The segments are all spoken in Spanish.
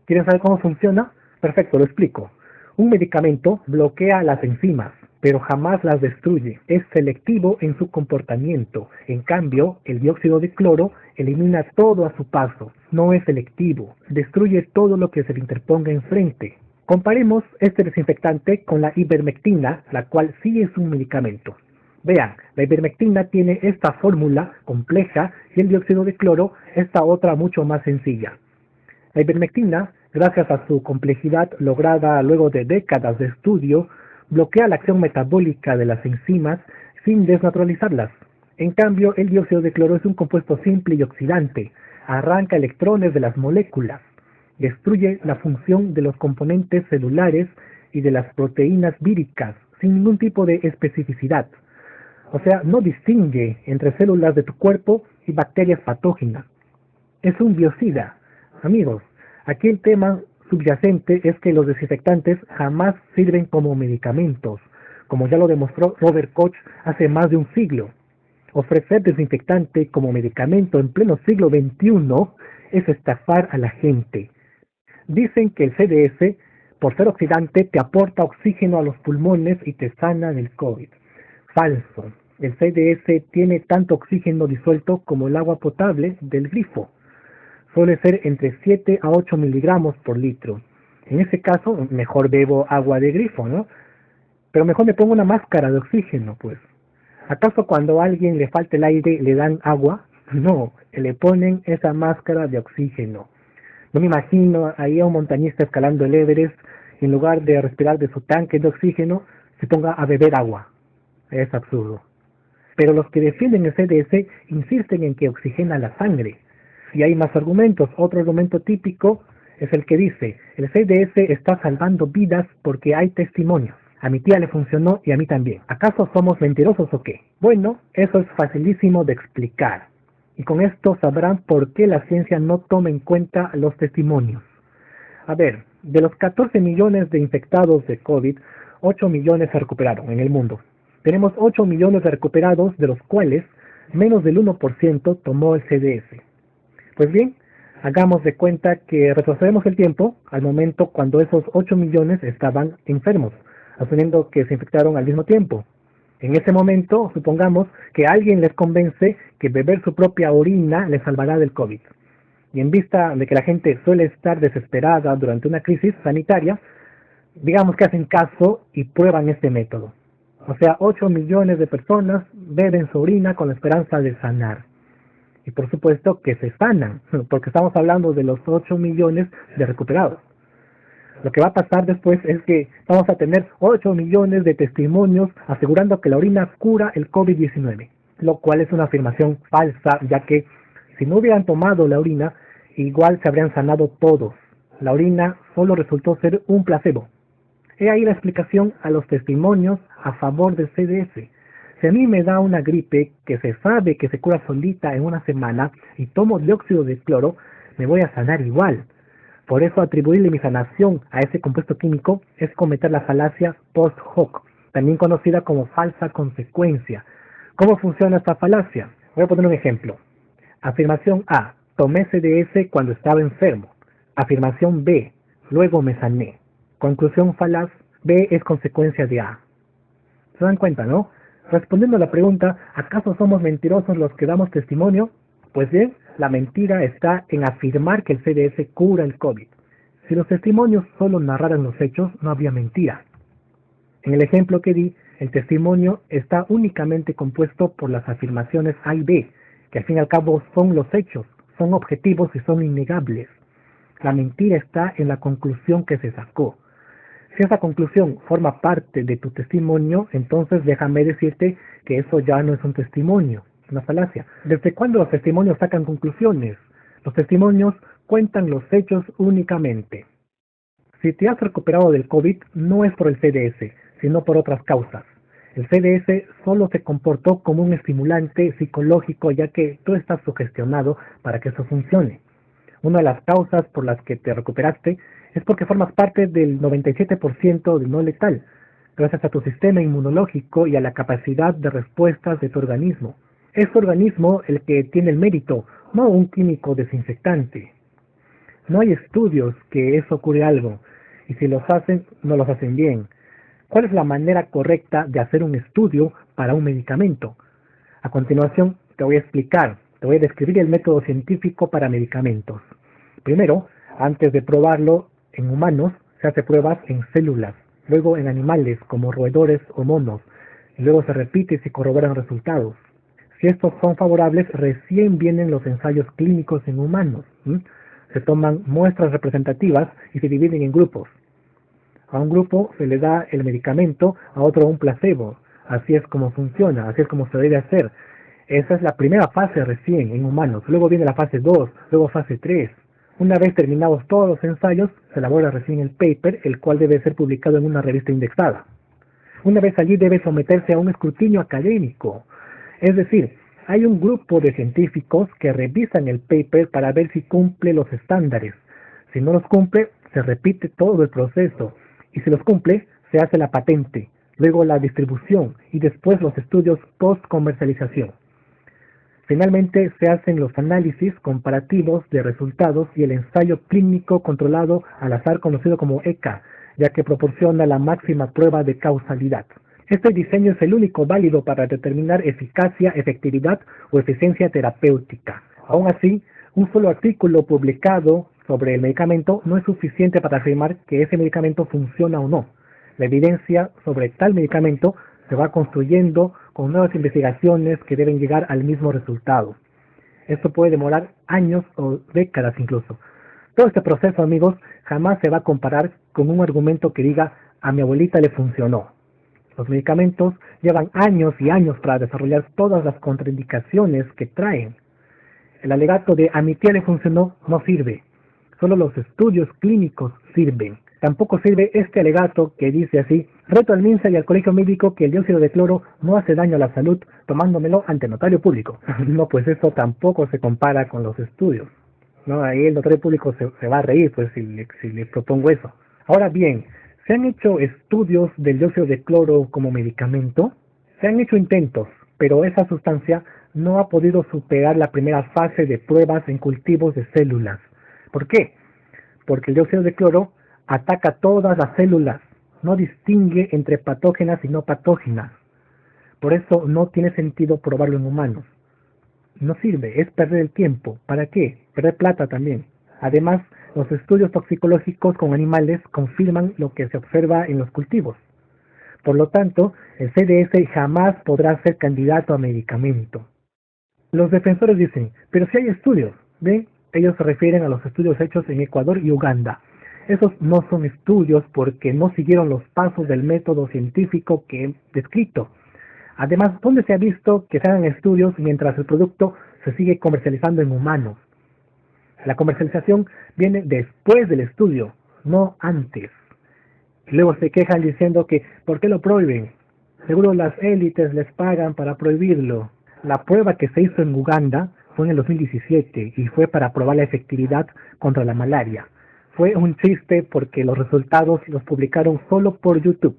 ¿Quieren saber cómo funciona? Perfecto, lo explico. Un medicamento bloquea las enzimas, pero jamás las destruye. Es selectivo en su comportamiento. En cambio, el dióxido de cloro elimina todo a su paso. No es selectivo. Destruye todo lo que se le interponga enfrente. Comparemos este desinfectante con la ivermectina, la cual sí es un medicamento. Vean, la ivermectina tiene esta fórmula compleja y el dióxido de cloro esta otra mucho más sencilla. La ivermectina, gracias a su complejidad lograda luego de décadas de estudio, bloquea la acción metabólica de las enzimas sin desnaturalizarlas. En cambio, el dióxido de cloro es un compuesto simple y oxidante, arranca electrones de las moléculas, destruye la función de los componentes celulares y de las proteínas víricas sin ningún tipo de especificidad. O sea, no distingue entre células de tu cuerpo y bacterias patógenas. Es un biocida. Amigos, aquí el tema subyacente es que los desinfectantes jamás sirven como medicamentos, como ya lo demostró Robert Koch hace más de un siglo. Ofrecer desinfectante como medicamento en pleno siglo XXI es estafar a la gente. Dicen que el CDS, por ser oxidante, te aporta oxígeno a los pulmones y te sana del COVID. Falso. El CDS tiene tanto oxígeno disuelto como el agua potable del grifo. Suele ser entre 7 a 8 miligramos por litro. En ese caso, mejor bebo agua de grifo, ¿no? Pero mejor me pongo una máscara de oxígeno, pues. ¿Acaso cuando a alguien le falta el aire le dan agua? No, le ponen esa máscara de oxígeno. No me imagino ahí a un montañista escalando el Everest, y en lugar de respirar de su tanque de oxígeno, se ponga a beber agua. Es absurdo. Pero los que defienden el CDS insisten en que oxigena la sangre. Y hay más argumentos. Otro argumento típico es el que dice, el CDS está salvando vidas porque hay testimonios. A mi tía le funcionó y a mí también. ¿Acaso somos mentirosos o qué? Bueno, eso es facilísimo de explicar. Y con esto sabrán por qué la ciencia no toma en cuenta los testimonios. A ver, de los 14 millones de infectados de COVID, 8 millones se recuperaron en el mundo. Tenemos 8 millones de recuperados, de los cuales menos del 1% tomó el CDS. Pues bien, hagamos de cuenta que retrocedemos el tiempo al momento cuando esos 8 millones estaban enfermos, asumiendo que se infectaron al mismo tiempo. En ese momento, supongamos que alguien les convence que beber su propia orina les salvará del COVID. Y en vista de que la gente suele estar desesperada durante una crisis sanitaria, digamos que hacen caso y prueban este método. O sea, 8 millones de personas beben su orina con la esperanza de sanar. Y por supuesto que se sanan, porque estamos hablando de los 8 millones de recuperados. Lo que va a pasar después es que vamos a tener 8 millones de testimonios asegurando que la orina cura el COVID-19, lo cual es una afirmación falsa, ya que si no hubieran tomado la orina, igual se habrían sanado todos. La orina solo resultó ser un placebo. He ahí la explicación a los testimonios a favor del CDS. Si a mí me da una gripe que se sabe que se cura solita en una semana y tomo dióxido de cloro, me voy a sanar igual. Por eso atribuirle mi sanación a ese compuesto químico es cometer la falacia post hoc, también conocida como falsa consecuencia. ¿Cómo funciona esta falacia? Voy a poner un ejemplo. Afirmación A. Tomé CDS cuando estaba enfermo. Afirmación B. Luego me sané. Conclusión falaz. B es consecuencia de A. ¿Se dan cuenta, no? Respondiendo a la pregunta, ¿acaso somos mentirosos los que damos testimonio? Pues bien, la mentira está en afirmar que el CDS cura el COVID. Si los testimonios solo narraran los hechos, no habría mentira. En el ejemplo que di, el testimonio está únicamente compuesto por las afirmaciones A y B, que al fin y al cabo son los hechos, son objetivos y son innegables. La mentira está en la conclusión que se sacó. Si esa conclusión forma parte de tu testimonio, entonces déjame decirte que eso ya no es un testimonio, es una falacia. ¿Desde cuándo los testimonios sacan conclusiones? Los testimonios cuentan los hechos únicamente. Si te has recuperado del COVID, no es por el CDS, sino por otras causas. El CDS solo se comportó como un estimulante psicológico, ya que tú estás sugestionado para que eso funcione. Una de las causas por las que te recuperaste es porque formas parte del 97% del no letal, gracias a tu sistema inmunológico y a la capacidad de respuestas de tu organismo. Es tu organismo el que tiene el mérito, no un químico desinfectante. No hay estudios que eso ocurre algo, y si los hacen, no los hacen bien. ¿Cuál es la manera correcta de hacer un estudio para un medicamento? A continuación, te voy a explicar, te voy a describir el método científico para medicamentos. Primero, antes de probarlo en humanos, se hace pruebas en células, luego en animales como roedores o monos, y luego se repite y se corroboran resultados. Si estos son favorables, recién vienen los ensayos clínicos en humanos. Se toman muestras representativas y se dividen en grupos. A un grupo se le da el medicamento, a otro un placebo. Así es como funciona, así es como se debe hacer. Esa es la primera fase recién en humanos. Luego viene la fase 2, luego fase 3. Una vez terminados todos los ensayos, se elabora recién el paper, el cual debe ser publicado en una revista indexada. Una vez allí debe someterse a un escrutinio académico. Es decir, hay un grupo de científicos que revisan el paper para ver si cumple los estándares. Si no los cumple, se repite todo el proceso. Y si los cumple, se hace la patente, luego la distribución y después los estudios post-comercialización. Finalmente se hacen los análisis comparativos de resultados y el ensayo clínico controlado al azar conocido como ECA, ya que proporciona la máxima prueba de causalidad. Este diseño es el único válido para determinar eficacia, efectividad o eficiencia terapéutica. Aún así, un solo artículo publicado sobre el medicamento no es suficiente para afirmar que ese medicamento funciona o no. La evidencia sobre tal medicamento se va construyendo con nuevas investigaciones que deben llegar al mismo resultado. Esto puede demorar años o décadas incluso. Todo este proceso, amigos, jamás se va a comparar con un argumento que diga a mi abuelita le funcionó. Los medicamentos llevan años y años para desarrollar todas las contraindicaciones que traen. El alegato de a mi tía le funcionó no sirve. Solo los estudios clínicos sirven. Tampoco sirve este alegato que dice así: reto al MINSA y al colegio médico que el dióxido de cloro no hace daño a la salud tomándomelo ante notario público. No, pues eso tampoco se compara con los estudios. No, ahí el notario público se va a reír pues si le propongo eso. Ahora bien, ¿se han hecho estudios del dióxido de cloro como medicamento? Se han hecho intentos, pero esa sustancia no ha podido superar la primera fase de pruebas en cultivos de células. ¿Por qué? Porque el dióxido de cloro ataca todas las células, no distingue entre patógenas y no patógenas. Por eso no tiene sentido probarlo en humanos. No sirve, es perder el tiempo. ¿Para qué? Perder plata también. Además, los estudios toxicológicos con animales confirman lo que se observa en los cultivos. Por lo tanto, el CDS jamás podrá ser candidato a medicamento. Los defensores dicen, pero si hay estudios, ¿ven? Ellos se refieren a los estudios hechos en Ecuador y Uganda. Esos no son estudios porque no siguieron los pasos del método científico que he descrito. Además, ¿dónde se ha visto que se hagan estudios mientras el producto se sigue comercializando en humanos? La comercialización viene después del estudio, no antes. Luego se quejan diciendo que ¿por qué lo prohíben? Seguro las élites les pagan para prohibirlo. La prueba que se hizo en Uganda fue en el 2017 y fue para probar la efectividad contra la malaria. Fue un chiste porque los resultados los publicaron solo por YouTube.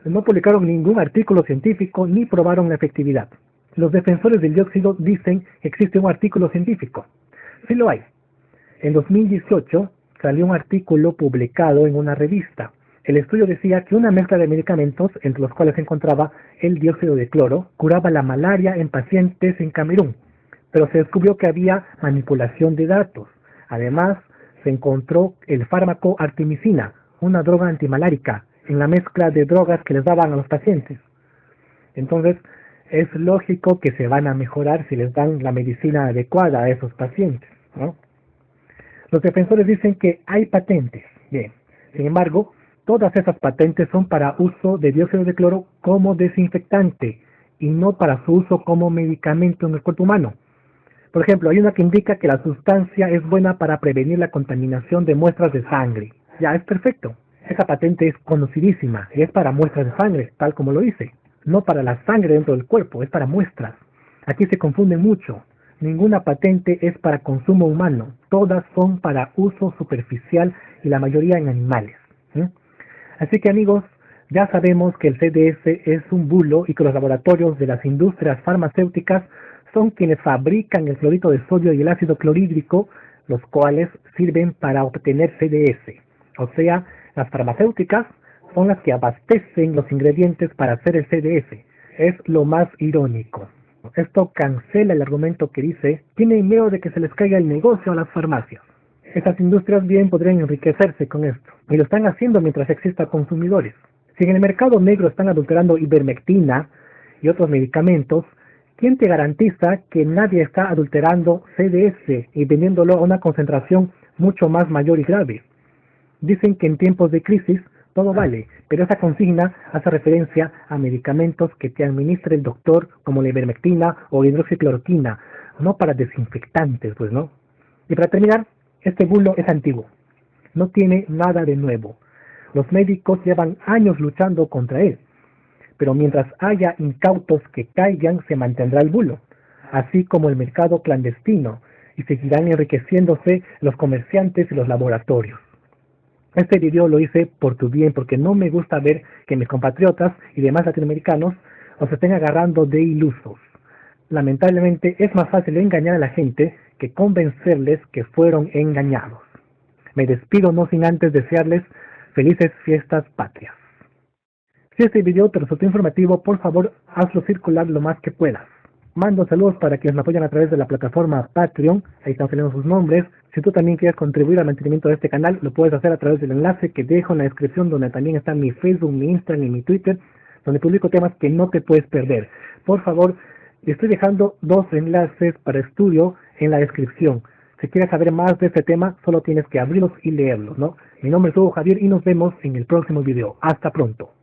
No publicaron ningún artículo científico ni probaron la efectividad. Los defensores del dióxido dicen que existe un artículo científico. Sí lo hay. En 2018 salió un artículo publicado en una revista. El estudio decía que una mezcla de medicamentos, entre los cuales se encontraba el dióxido de cloro, curaba la malaria en pacientes en Camerún. Pero se descubrió que había manipulación de datos. Además, se encontró el fármaco artemisina, una droga antimalárica, en la mezcla de drogas que les daban a los pacientes. Entonces, es lógico que se van a mejorar si les dan la medicina adecuada a esos pacientes, ¿no? Los defensores dicen que hay patentes. Bien, sin embargo, todas esas patentes son para uso de dióxido de cloro como desinfectante y no para su uso como medicamento en el cuerpo humano. Por ejemplo, hay una que indica que la sustancia es buena para prevenir la contaminación de muestras de sangre. Ya, es perfecto. Esa patente es conocidísima y es para muestras de sangre, tal como lo dice. No para la sangre dentro del cuerpo, es para muestras. Aquí se confunde mucho. Ninguna patente es para consumo humano. Todas son para uso superficial y la mayoría en animales. Así que, amigos, ya sabemos que el CDS es un bulo y que los laboratorios de las industrias farmacéuticas son quienes fabrican el clorito de sodio y el ácido clorhídrico los cuales sirven para obtener CDS. O sea, las farmacéuticas son las que abastecen los ingredientes para hacer el CDS. Es lo más irónico. Esto cancela el argumento que dice, tienen miedo de que se les caiga el negocio a las farmacias. Estas industrias bien podrían enriquecerse con esto, y lo están haciendo mientras exista consumidores. Si en el mercado negro están adulterando ivermectina y otros medicamentos, ¿quién te garantiza que nadie está adulterando CDS y vendiéndolo a una concentración mucho más mayor y grave? Dicen que en tiempos de crisis todo vale, pero esa consigna hace referencia a medicamentos que te administra el doctor, como la ivermectina o hidroxicloroquina, no para desinfectantes, pues no. Y para terminar, este bulo es antiguo, no tiene nada de nuevo. Los médicos llevan años luchando contra él, pero mientras haya incautos que caigan se mantendrá el bulo, así como el mercado clandestino, y seguirán enriqueciéndose los comerciantes y los laboratorios. Este video lo hice por tu bien, porque no me gusta ver que mis compatriotas y demás latinoamericanos os estén agarrando de ilusos. Lamentablemente es más fácil engañar a la gente que convencerles que fueron engañados. Me despido no sin antes desearles felices fiestas patrias. Si este video te resultó informativo, por favor hazlo circular lo más que puedas. Mando saludos para quienes me apoyan a través de la plataforma Patreon, ahí están saliendo sus nombres. Si tú también quieres contribuir al mantenimiento de este canal, lo puedes hacer a través del enlace que dejo en la descripción, donde también está mi Facebook, mi Instagram y mi Twitter, donde publico temas que no te puedes perder. Por favor, estoy dejando 2 enlaces para estudio en la descripción. Si quieres saber más de este tema, solo tienes que abrirlos y leerlos, ¿no? Mi nombre es Hugo Javier y nos vemos en el próximo video. Hasta pronto.